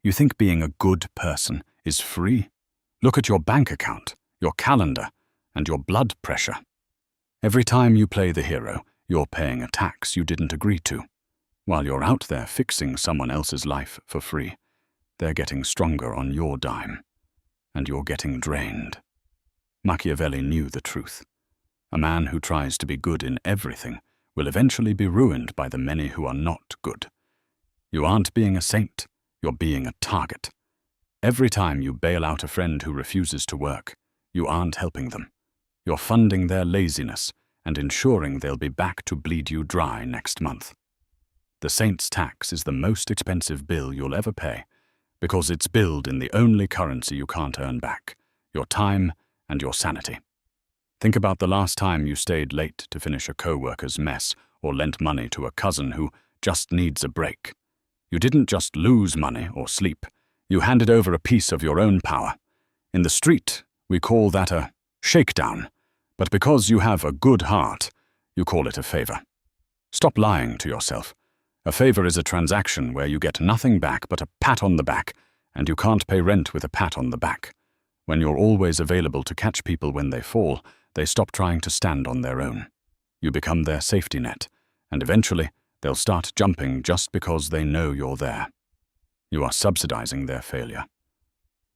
You think being a good person is free? Look at your bank account, your calendar, and your blood pressure. Every time you play the hero, you're paying a tax you didn't agree to. While you're out there fixing someone else's life for free, they're getting stronger on your dime, and you're getting drained. Machiavelli knew the truth. A man who tries to be good in everything will eventually be ruined by the many who are not good. You aren't being a saint, you're being a target. Every time you bail out a friend who refuses to work, you aren't helping them. You're funding their laziness and ensuring they'll be back to bleed you dry next month. The saint's tax is the most expensive bill you'll ever pay because it's billed in the only currency you can't earn back, your time and your sanity. Think about the last time you stayed late to finish a co-worker's mess or lent money to a cousin who just needs a break. You didn't just lose money or sleep, you handed over a piece of your own power. In the street, we call that a shakedown, but because you have a good heart, you call it a favor. Stop lying to yourself. A favor is a transaction where you get nothing back but a pat on the back, and you can't pay rent with a pat on the back. When you're always available to catch people when they fall, they stop trying to stand on their own. You become their safety net, and eventually they'll start jumping just because they know you're there. You are subsidizing their failure.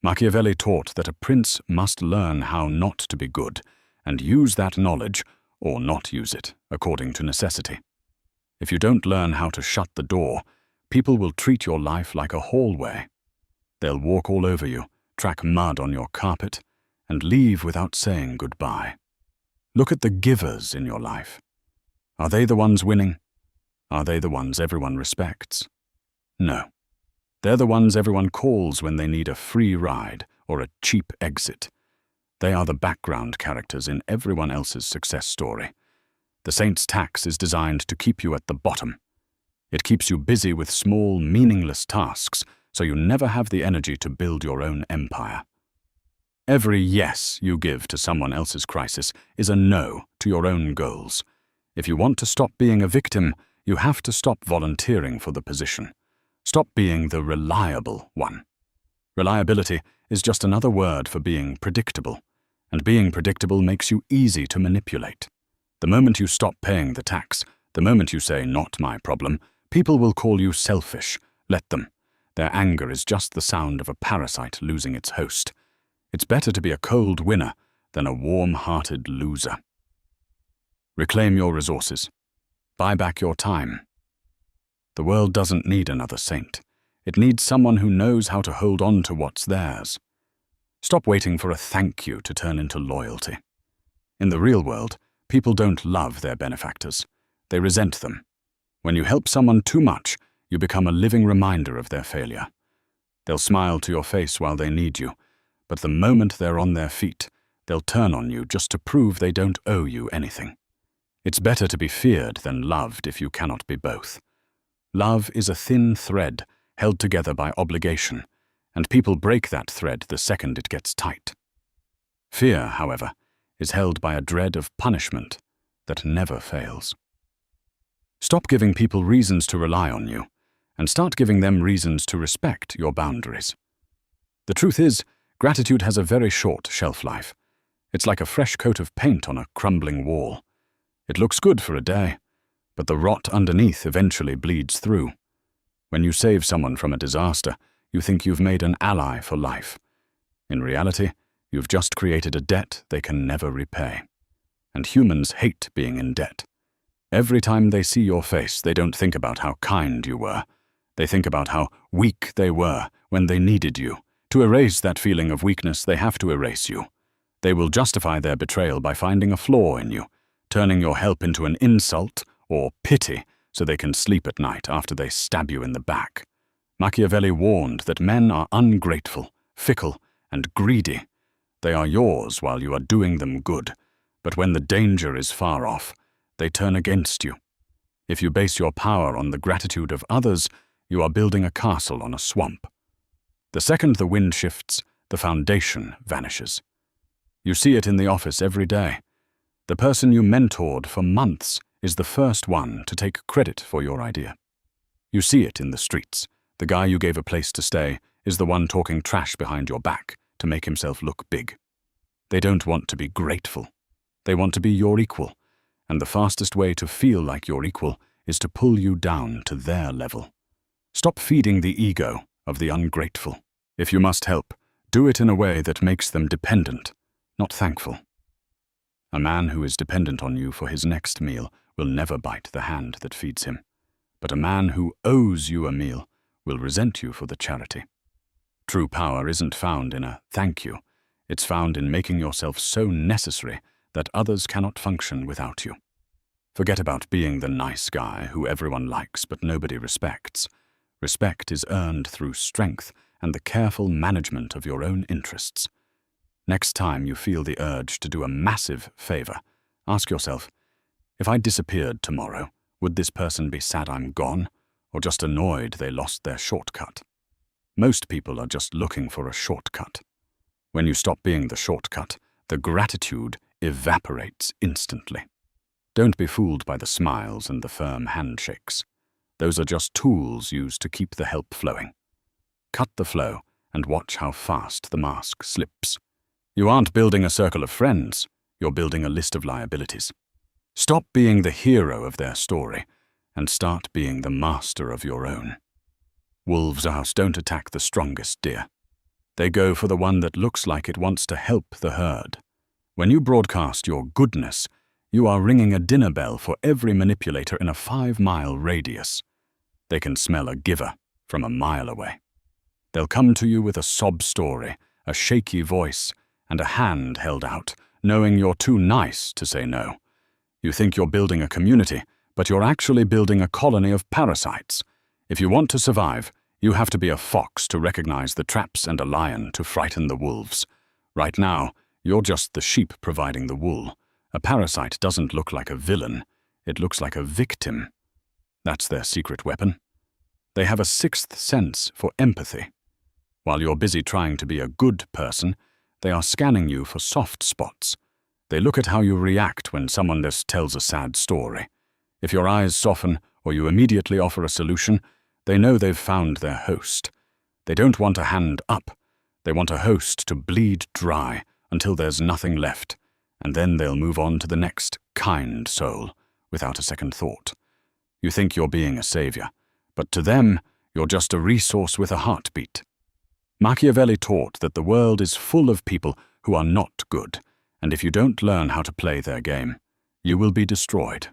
Machiavelli taught that a prince must learn how not to be good and use that knowledge or not use it according to necessity. If you don't learn how to shut the door, people will treat your life like a hallway. They'll walk all over you, track mud on your carpet, and leave without saying goodbye. Look at the givers in your life. Are they the ones winning? Are they the ones everyone respects? No. They're the ones everyone calls when they need a free ride or a cheap exit. They are the background characters in everyone else's success story. The saint's tax is designed to keep you at the bottom. It keeps you busy with small, meaningless tasks, so you never have the energy to build your own empire. Every yes you give to someone else's crisis is a no to your own goals. If you want to stop being a victim, you have to stop volunteering for the position. Stop being the reliable one. Reliability is just another word for being predictable, and being predictable makes you easy to manipulate. The moment you stop paying the tax, the moment you say, "Not my problem," people will call you selfish. Let them. Their anger is just the sound of a parasite losing its host. It's better to be a cold winner than a warm-hearted loser. Reclaim your resources. Buy back your time. The world doesn't need another saint. It needs someone who knows how to hold on to what's theirs. Stop waiting for a thank you to turn into loyalty. In the real world, people don't love their benefactors. They resent them. When you help someone too much, you become a living reminder of their failure. They'll smile to your face while they need you, but the moment they're on their feet, they'll turn on you just to prove they don't owe you anything. It's better to be feared than loved if you cannot be both. Love is a thin thread held together by obligation, and people break that thread the second it gets tight. Fear, however, is held by a dread of punishment that never fails. Stop giving people reasons to rely on you, and start giving them reasons to respect your boundaries. The truth is, gratitude has a very short shelf life. It's like a fresh coat of paint on a crumbling wall. It looks good for a day, but the rot underneath eventually bleeds through. When you save someone from a disaster, you think you've made an ally for life. In reality, you've just created a debt they can never repay. And humans hate being in debt. Every time they see your face, they don't think about how kind you were. They think about how weak they were when they needed you. To erase that feeling of weakness, they have to erase you. They will justify their betrayal by finding a flaw in you, turning your help into an insult or pity so they can sleep at night after they stab you in the back. Machiavelli warned that men are ungrateful, fickle, and greedy. They are yours while you are doing them good, but when the danger is far off, they turn against you. If you base your power on the gratitude of others, you are building a castle on a swamp. The second the wind shifts, the foundation vanishes. You see it in the office every day. The person you mentored for months is the first one to take credit for your idea. You see it in the streets. The guy you gave a place to stay is the one talking trash behind your back to make himself look big. They don't want to be grateful. They want to be your equal, and the fastest way to feel like your equal is to pull you down to their level. Stop feeding the ego of the ungrateful. If you must help, do it in a way that makes them dependent, not thankful. A man who is dependent on you for his next meal will never bite the hand that feeds him. But a man who owes you a meal will resent you for the charity. True power isn't found in a thank you. It's found in making yourself so necessary that others cannot function without you. Forget about being the nice guy who everyone likes but nobody respects. Respect is earned through strength and the careful management of your own interests. Next time you feel the urge to do a massive favor, ask yourself, if I disappeared tomorrow, would this person be sad I'm gone, or just annoyed they lost their shortcut? Most people are just looking for a shortcut. When you stop being the shortcut, the gratitude evaporates instantly. Don't be fooled by the smiles and the firm handshakes. Those are just tools used to keep the help flowing. Cut the flow and watch how fast the mask slips. You aren't building a circle of friends, you're building a list of liabilities. Stop being the hero of their story and start being the master of your own. Wolves don't attack the strongest deer. They go for the one that looks like it wants to help the herd. When you broadcast your goodness, you are ringing a dinner bell for every manipulator in a 5-mile radius. They can smell a giver from a mile away. They'll come to you with a sob story, a shaky voice, and a hand held out, knowing you're too nice to say no. You think you're building a community, but you're actually building a colony of parasites. If you want to survive, you have to be a fox to recognize the traps and a lion to frighten the wolves. Right now, you're just the sheep providing the wool. A parasite doesn't look like a villain, it looks like a victim. That's their secret weapon. They have a sixth sense for empathy. While you're busy trying to be a good person, they are scanning you for soft spots. They look at how you react when someone just tells a sad story. If your eyes soften or you immediately offer a solution, they know they've found their host. They don't want a hand up. They want a host to bleed dry until there's nothing left, and then they'll move on to the next kind soul without a second thought. You think you're being a savior, but to them, you're just a resource with a heartbeat. Machiavelli taught that the world is full of people who are not good, and if you don't learn how to play their game, you will be destroyed.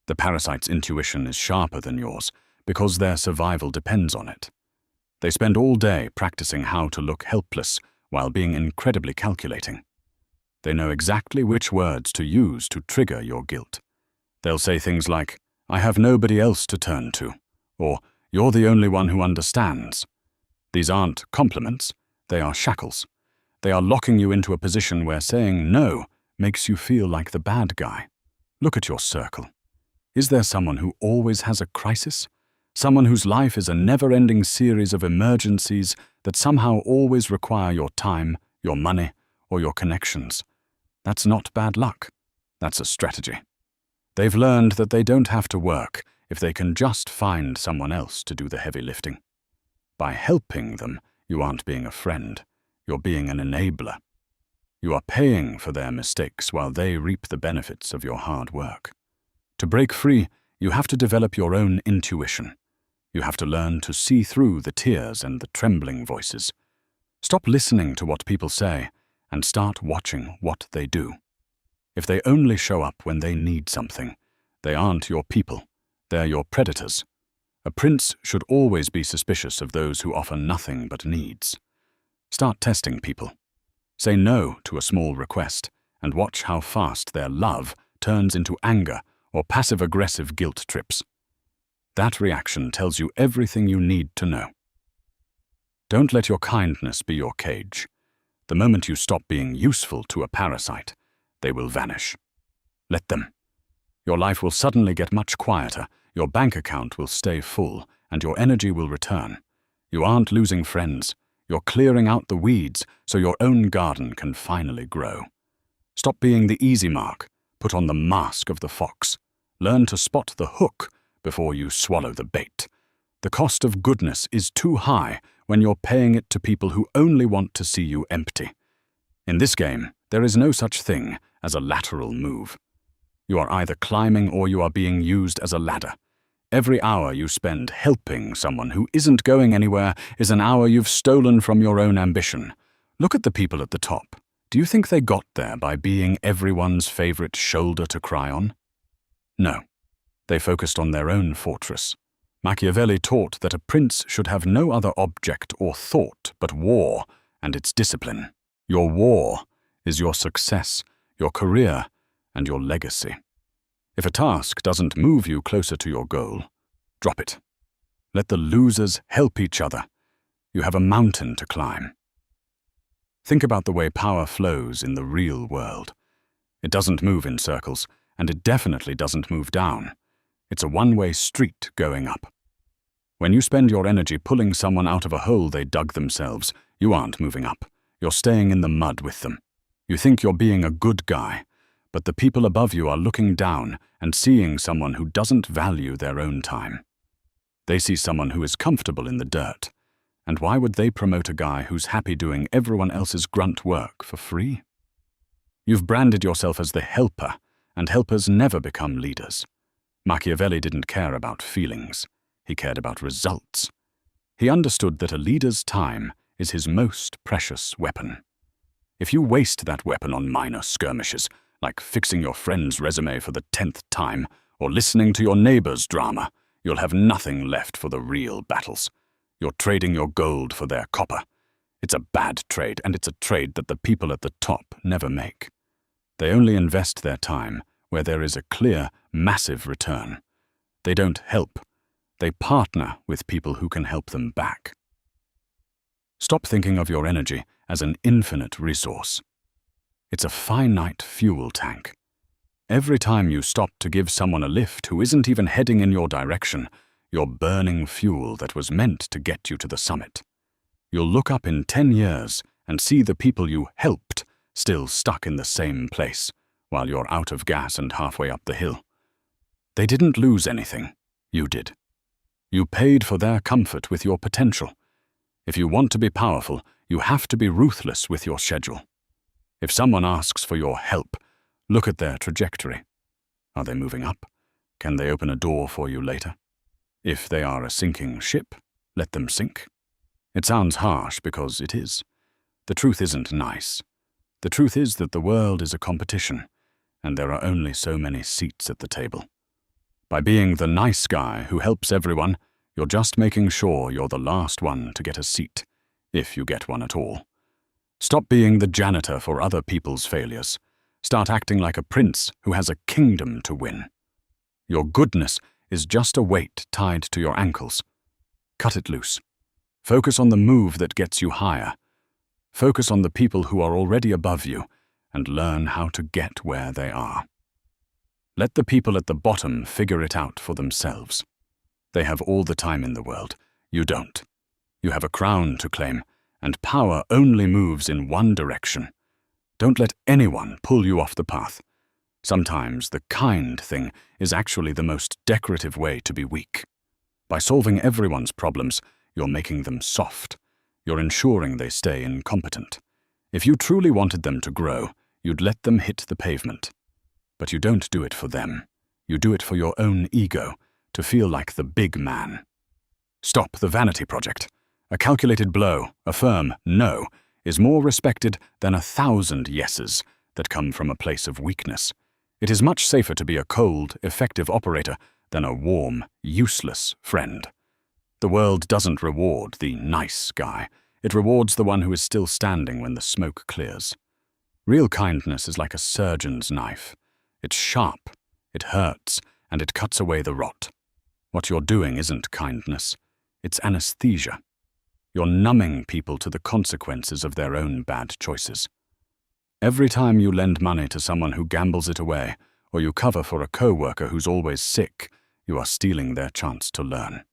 The parasite's intuition is sharper than yours because their survival depends on it. They spend all day practicing how to look helpless while being incredibly calculating. They know exactly which words to use to trigger your guilt. They'll say things like, "I have nobody else to turn to," or "You're the only one who understands." These aren't compliments, they are shackles. They are locking you into a position where saying no makes you feel like the bad guy. Look at your circle. Is there someone who always has a crisis? Someone whose life is a never-ending series of emergencies that somehow always require your time, your money, or your connections? That's not bad luck. That's a strategy. They've learned that they don't have to work if they can just find someone else to do the heavy lifting. By helping them, you aren't being a friend. You're being an enabler. You are paying for their mistakes while they reap the benefits of your hard work. To break free, you have to develop your own intuition. You have to learn to see through the tears and the trembling voices. Stop listening to what people say and start watching what they do. If they only show up when they need something, they aren't your people. They're your predators. A prince should always be suspicious of those who offer nothing but needs. Start testing people. Say no to a small request and watch how fast their love turns into anger or passive-aggressive guilt trips. That reaction tells you everything you need to know. Don't let your kindness be your cage. The moment you stop being useful to a parasite, they will vanish. Let them. Your life will suddenly get much quieter, your bank account will stay full, and your energy will return. You aren't losing friends. You're clearing out the weeds so your own garden can finally grow. Stop being the easy mark. Put on the mask of the fox. Learn to spot the hook before you swallow the bait. The cost of goodness is too high when you're paying it to people who only want to see you empty. In this game, there is no such thing as a lateral move. You are either climbing or you are being used as a ladder. Every hour you spend helping someone who isn't going anywhere is an hour you've stolen from your own ambition. Look at the people at the top. Do you think they got there by being everyone's favorite shoulder to cry on? No. They focused on their own fortress. Machiavelli taught that a prince should have no other object or thought but war and its discipline. Your war is your success, your career, and your legacy. If a task doesn't move you closer to your goal, drop it. Let the losers help each other. You have a mountain to climb. Think about the way power flows in the real world. It doesn't move in circles, and it definitely doesn't move down. It's a one-way street going up. When you spend your energy pulling someone out of a hole they dug themselves, you aren't moving up. You're staying in the mud with them. You think you're being a good guy, but the people above you are looking down and seeing someone who doesn't value their own time. They see someone who is comfortable in the dirt. And why would they promote a guy who's happy doing everyone else's grunt work for free? You've branded yourself as the helper, and helpers never become leaders. Machiavelli didn't care about feelings. He cared about results. He understood that a leader's time is his most precious weapon. If you waste that weapon on minor skirmishes, like fixing your friend's resume for the 10th time or listening to your neighbor's drama, you'll have nothing left for the real battles. You're trading your gold for their copper. It's a bad trade, and it's a trade that the people at the top never make. They only invest their time where there is a clear, massive return. They don't help. They partner with people who can help them back. Stop thinking of your energy as an infinite resource. It's a finite fuel tank. Every time you stop to give someone a lift who isn't even heading in your direction, you're burning fuel that was meant to get you to the summit. You'll look up in 10 years and see the people you helped still stuck in the same place, while you're out of gas and halfway up the hill. They didn't lose anything. You did. You paid for their comfort with your potential. If you want to be powerful, you have to be ruthless with your schedule. If someone asks for your help, look at their trajectory. Are they moving up? Can they open a door for you later? If they are a sinking ship, let them sink. It sounds harsh because it is. The truth isn't nice. The truth is that the world is a competition, and there are only so many seats at the table. By being the nice guy who helps everyone, you're just making sure you're the last one to get a seat, if you get one at all. Stop being the janitor for other people's failures. Start acting like a prince who has a kingdom to win. Your goodness is just a weight tied to your ankles. Cut it loose. Focus on the move that gets you higher. Focus on the people who are already above you and learn how to get where they are. Let the people at the bottom figure it out for themselves. They have all the time in the world. You don't. You have a crown to claim, and power only moves in one direction. Don't let anyone pull you off the path. Sometimes the kind thing is actually the most decorative way to be weak. By solving everyone's problems, you're making them soft. You're ensuring they stay incompetent. If you truly wanted them to grow, you'd let them hit the pavement. But you don't do it for them. You do it for your own ego, to feel like the big man. Stop the vanity project. A calculated blow, a firm no, is more respected than 1,000 yeses that come from a place of weakness. It is much safer to be a cold, effective operator than a warm, useless friend. The world doesn't reward the nice guy. It rewards the one who is still standing when the smoke clears. Real kindness is like a surgeon's knife. It's sharp, it hurts, and it cuts away the rot. What you're doing isn't kindness. It's anesthesia. You're numbing people to the consequences of their own bad choices. Every time you lend money to someone who gambles it away, or you cover for a co-worker who's always sick, you are stealing their chance to learn.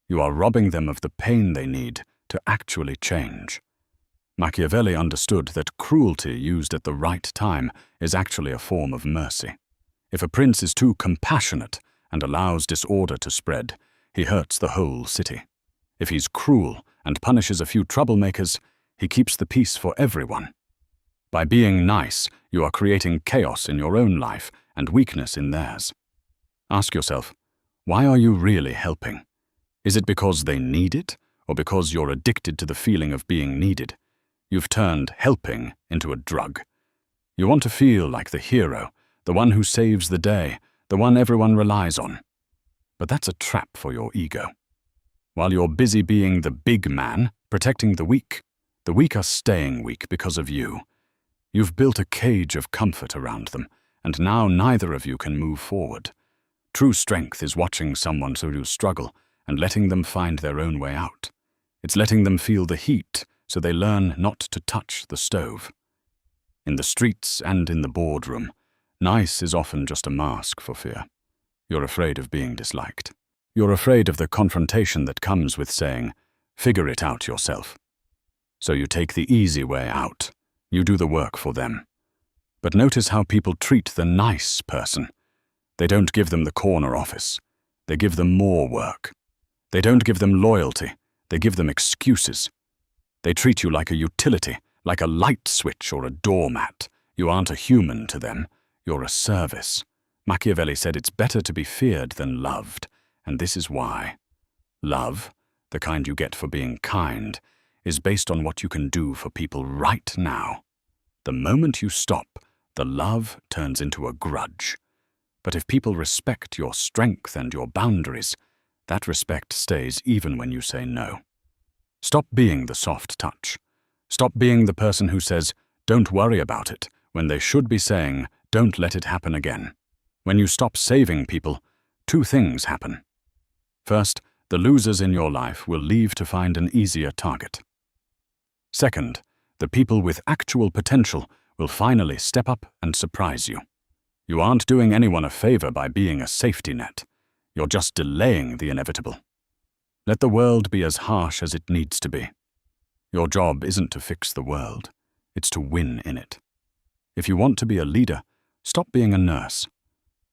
You are robbing them of the pain they need to actually change. Machiavelli understood that cruelty used at the right time is actually a form of mercy. If a prince is too compassionate and allows disorder to spread, he hurts the whole city. If he's cruel and punishes a few troublemakers, he keeps the peace for everyone. By being nice, you are creating chaos in your own life and weakness in theirs. Ask yourself, why are you really helping? Is it because they need it, or because you're addicted to the feeling of being needed? You've turned helping into a drug. You want to feel like the hero, the one who saves the day, the one everyone relies on. But that's a trap for your ego. While you're busy being the big man, protecting the weak are staying weak because of you. You've built a cage of comfort around them, and now neither of you can move forward. True strength is watching someone through struggle and letting them find their own way out. It's letting them feel the heat so they learn not to touch the stove. In the streets and in the boardroom, nice is often just a mask for fear. You're afraid of being disliked. You're afraid of the confrontation that comes with saying, "Figure it out yourself." So you take the easy way out. You do the work for them. But notice how people treat the nice person. They don't give them the corner office. They give them more work. They don't give them loyalty. They give them excuses. They treat you like a utility, like a light switch or a doormat. You aren't a human to them. You're a service. Machiavelli said it's better to be feared than loved, and this is why. Love, the kind you get for being kind, is based on what you can do for people right now. The moment you stop, the love turns into a grudge. But if people respect your strength and your boundaries, that respect stays even when you say no. Stop being the soft touch. Stop being the person who says, "Don't worry about it," when they should be saying, "Don't let it happen again." When you stop saving people, two things happen. First, the losers in your life will leave to find an easier target. Second, the people with actual potential will finally step up and surprise you. You aren't doing anyone a favor by being a safety net. You're just delaying the inevitable. Let the world be as harsh as it needs to be. Your job isn't to fix the world, it's to win in it. If you want to be a leader, stop being a nurse.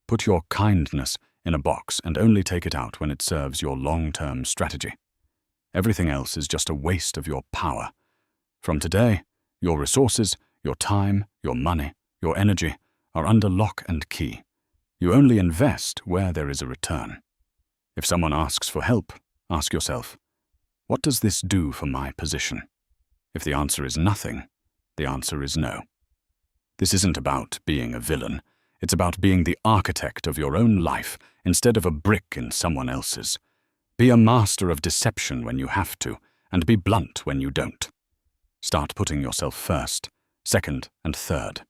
Put your kindness in a box and only take it out when it serves your long-term strategy. Everything else is just a waste of your power. From today, your resources, your time, your money, your energy are under lock and key. You only invest where there is a return. If someone asks for help, ask yourself, what does this do for my position? If the answer is nothing, the answer is no. This isn't about being a villain. It's about being the architect of your own life instead of a brick in someone else's. Be a master of deception when you have to, and be blunt when you don't. Start putting yourself first, second, and third.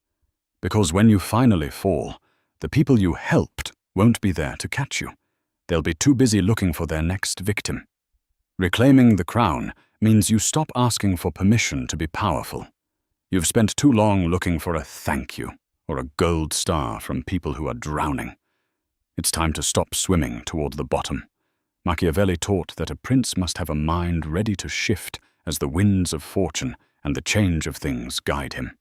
Because when you finally fall, the people you helped won't be there to catch you. They'll be too busy looking for their next victim. Reclaiming the crown means you stop asking for permission to be powerful. You've spent too long looking for a thank you or a gold star from people who are drowning. It's time to stop swimming toward the bottom. Machiavelli taught that a prince must have a mind ready to shift as the winds of fortune and the change of things guide him.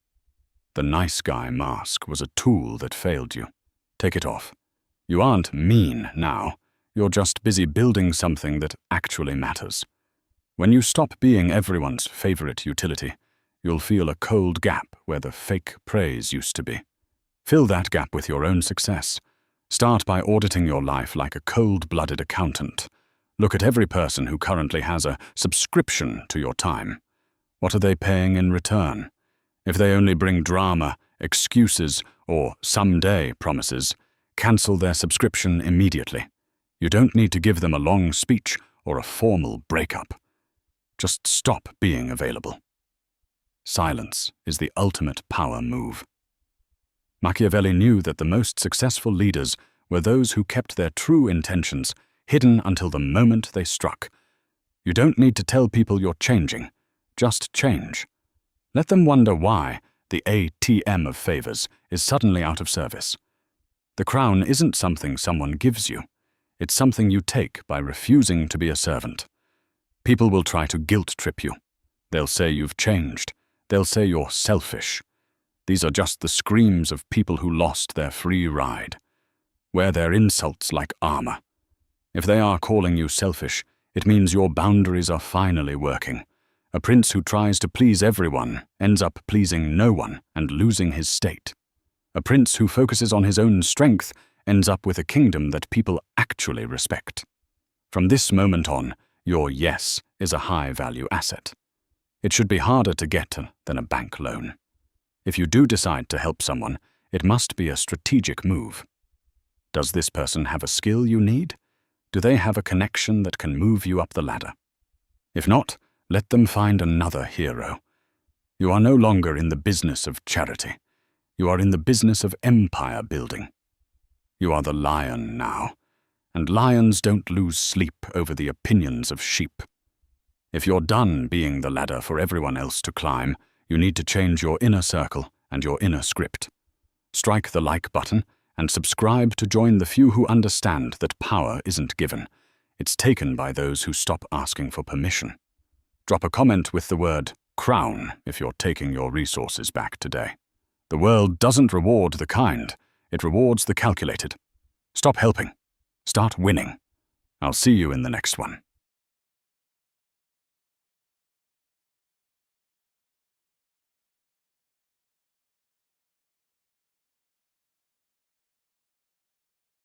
The nice guy mask was a tool that failed you. Take it off. You aren't mean now. You're just busy building something that actually matters. When you stop being everyone's favorite utility, you'll feel a cold gap where the fake praise used to be. Fill that gap with your own success. Start by auditing your life like a cold-blooded accountant. Look at every person who currently has a subscription to your time. What are they paying in return? If they only bring drama, excuses, or someday promises, cancel their subscription immediately. You don't need to give them a long speech or a formal breakup. Just stop being available. Silence is the ultimate power move. Machiavelli knew that the most successful leaders were those who kept their true intentions hidden until the moment they struck. You don't need to tell people you're changing. Just change. Let them wonder why the ATM of favors is suddenly out of service. The crown isn't something someone gives you. It's something you take by refusing to be a servant. People will try to guilt-trip you. They'll say you've changed. They'll say you're selfish. These are just the screams of people who lost their free ride. Wear their insults like armor. If they are calling you selfish, It means your boundaries are finally working. A prince who tries to please everyone ends up pleasing no one and losing his state. A prince who focuses on his own strength ends up with a kingdom that people actually respect. From this moment on, your yes is a high-value asset. It should be harder to get than a bank loan. If you do decide to help someone, it must be a strategic move. Does this person have a skill you need? Do they have a connection that can move you up the ladder? If not, let them find another hero. You are no longer in the business of charity. You are in the business of empire building. You are the lion now, and lions don't lose sleep over the opinions of sheep. If you're done being the ladder for everyone else to climb, you need to change your inner circle and your inner script. Strike the like button and subscribe to join the few who understand that power isn't given. It's taken by those who stop asking for permission. Drop a comment with the word crown if you're taking your resources back today. The world doesn't reward the kind, it rewards the calculated. Stop helping. Start winning. I'll see you in the next one.